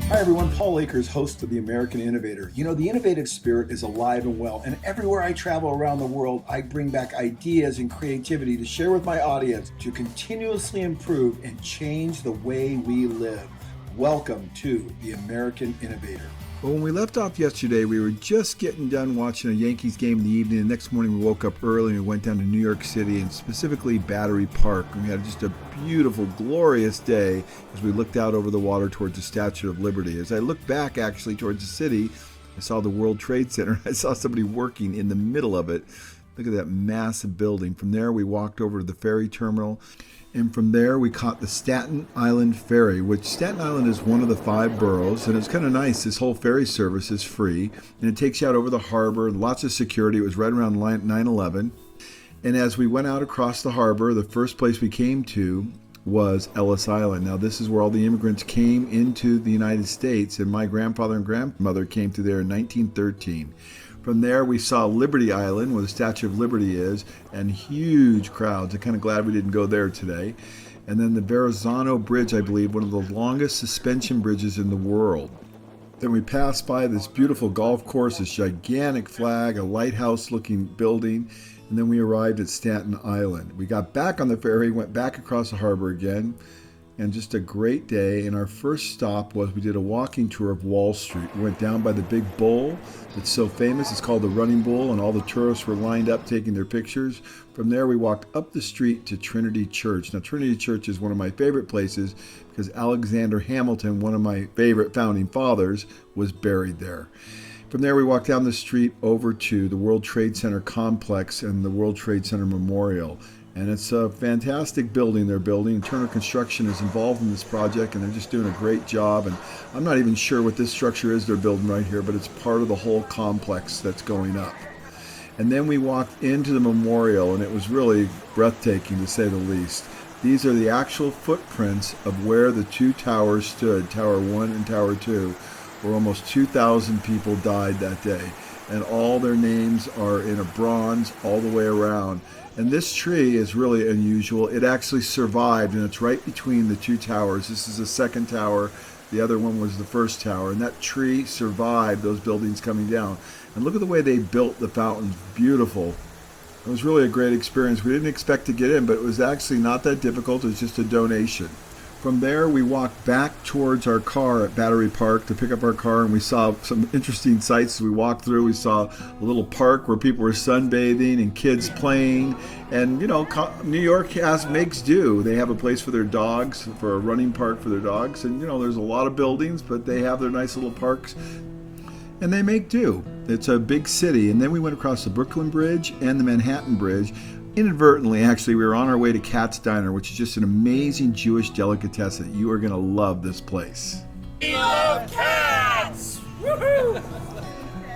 Hi everyone, Paul Akers, host of the American Innovator. You know, the innovative spirit is alive and well, and everywhere I travel around the world, I bring back ideas and creativity to share with my audience to continuously improve and change the way we live. Welcome to the American Innovator. Well, when we left off yesterday, we were just getting done watching a Yankees game in the evening. The next morning we woke up early and we went down to New York City, and specifically Battery Park. And we had just a beautiful, glorious day as we looked out over the water towards the Statue of Liberty. As I looked back actually towards the city, I saw the World Trade Center. I saw somebody working in the middle of it. Look at that massive building. From there, we walked over to the ferry terminal. And from there, we caught the Staten Island Ferry, which Staten Island is one of the 5 boroughs. And it's kind of nice. This whole ferry service is free. And it takes you out over the harbor. Lots of security. It was right around 9/11. And as we went out across the harbor, the first place we came to was Ellis Island. Now, this is where all the immigrants came into the United States. And my grandfather and grandmother came through there in 1913. From there, we saw Liberty Island, where the Statue of Liberty is, and huge crowds. I'm kind of glad we didn't go there today. And then the Verrazano Bridge, I believe, one of the longest suspension bridges in the world. Then we passed by this beautiful golf course, this gigantic flag, a lighthouse-looking building, and then we arrived at Staten Island. We got back on the ferry, went back across the harbor again, and just a great day. And our first stop was we did a walking tour of Wall Street. We went down by the big bull that's so famous. It's called the Running Bull, and all the tourists were lined up taking their pictures. From there, we walked up the street to Trinity Church. Now, Trinity Church is one of my favorite places because Alexander Hamilton, one of my favorite founding fathers, was buried there. From there, we walked down the street over to the World Trade Center complex and the World Trade Center Memorial. And it's a fantastic building they're building. Turner Construction is involved in this project, and they're just doing a great job. And I'm not even sure what this structure is they're building right here, but it's part of the whole complex that's going up. And then we walked into the memorial, and it was really breathtaking, to say the least. These are the actual footprints of where the 2 towers stood, Tower 1 and Tower 2, where almost 2,000 people died that day. And all their names are in a bronze all the way around. And this tree is really unusual. It actually survived, and it's right between the 2 towers. This is the second tower. The other one was the first tower. And that tree survived those buildings coming down. And look at the way they built the fountains. Beautiful. It was really a great experience. We didn't expect to get in, but it was actually not that difficult. It was just a donation. From there, we walked back towards our car at Battery Park to pick up our car, and we saw some interesting sights as we walked through. We saw a little park where people were sunbathing and kids playing. And, you know, New York makes do. They have a place for their dogs, for a running park for their dogs. And, you know, there's a lot of buildings, but they have their nice little parks. And they make do. It's a big city. And then we went across the Brooklyn Bridge and the Manhattan Bridge. Inadvertently, actually, we were on our way to Katz Diner, which is just an amazing Jewish delicatessen. You are going to love this place. We love cats! Woohoo!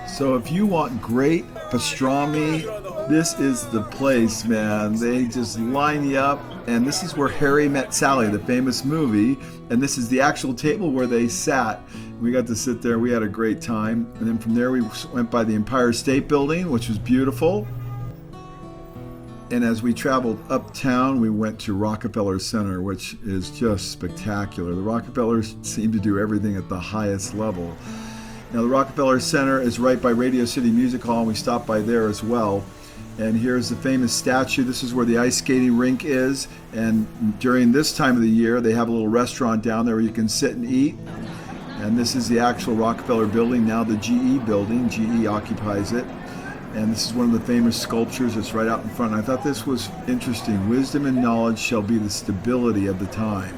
So if you want great pastrami, this is the place, man. They just line you up. And this is where Harry Met Sally, the famous movie. And this is the actual table where they sat. We got to sit there. We had a great time. And then from there, we went by the Empire State Building, which was beautiful. And as we traveled uptown, we went to Rockefeller Center, which is just spectacular. The Rockefellers seem to do everything at the highest level. Now, the Rockefeller Center is right by Radio City Music Hall, and we stopped by there as well. And here's the famous statue. This is where the ice skating rink is. And during this time of the year, they have a little restaurant down there where you can sit and eat. And this is the actual Rockefeller building, now the GE building. GE occupies it. And this is one of the famous sculptures that's right out in front. And I thought this was interesting. Wisdom and knowledge shall be the stability of the time.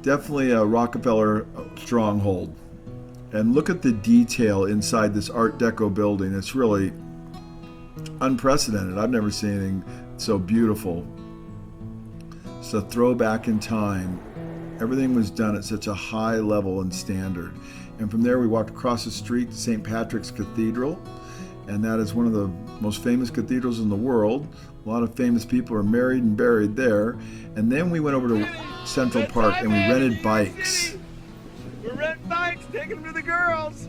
Definitely a Rockefeller stronghold. And look at the detail inside this Art Deco building. It's really unprecedented. I've never seen anything so beautiful. It's a throwback in time. Everything was done at such a high level and standard. And from there we walked across the street to St. Patrick's Cathedral. And that is one of the most famous cathedrals in the world. A lot of famous people are married and buried there. And then we went over to Central Park and we rented bikes. We're renting bikes, taking them to the girls.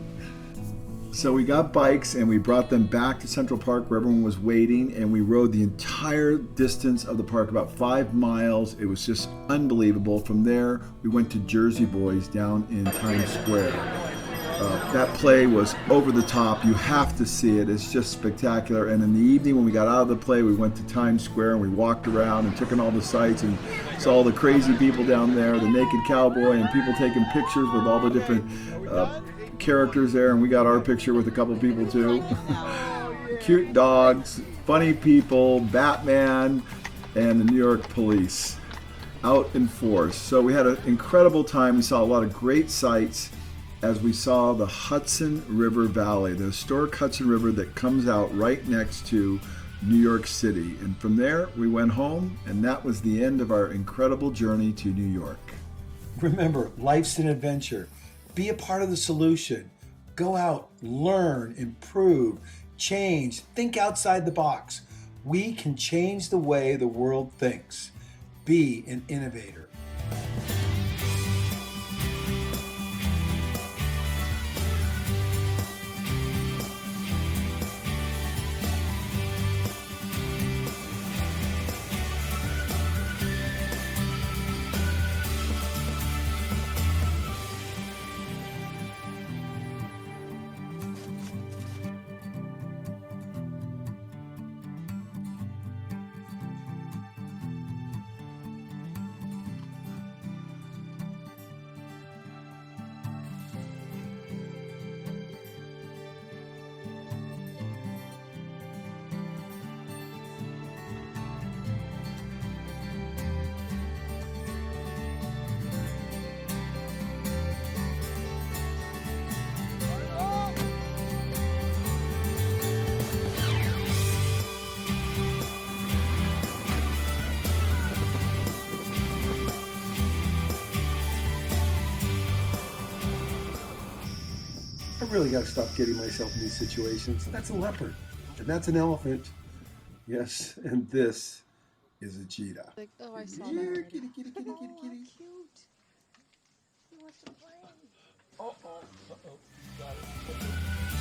So we got bikes and we brought them back to Central Park where everyone was waiting, and we rode the entire distance of the park, about 5 miles. It was just unbelievable. From there, we went to Jersey Boys down in Times Square. That play was over the top. You have to see it. It's just spectacular. And in the evening when we got out of the play, we went to Times Square and we walked around and took in all the sights and saw all the crazy people down there, the naked cowboy, and people taking pictures with all the different characters there. And we got our picture with a couple people too. Cute dogs, funny people, Batman, and the New York police out in force. So we had an incredible time. We saw a lot of great sights as we saw the Hudson River Valley, the historic Hudson River that comes out right next to New York City. And from there, we went home, and that was the end of our incredible journey to New York. Remember, life's an adventure. Be a part of the solution. Go out, learn, improve, change, think outside the box. We can change the way the world thinks. Be an innovator. I really got to stop getting myself in these situations. That's a leopard, and that's an elephant. Yes, and this is a cheetah. Like, oh, I saw Here, that. kitty, kitty, kitty, kitty, kitty. Cute. He wants to play. Uh-oh. Got it.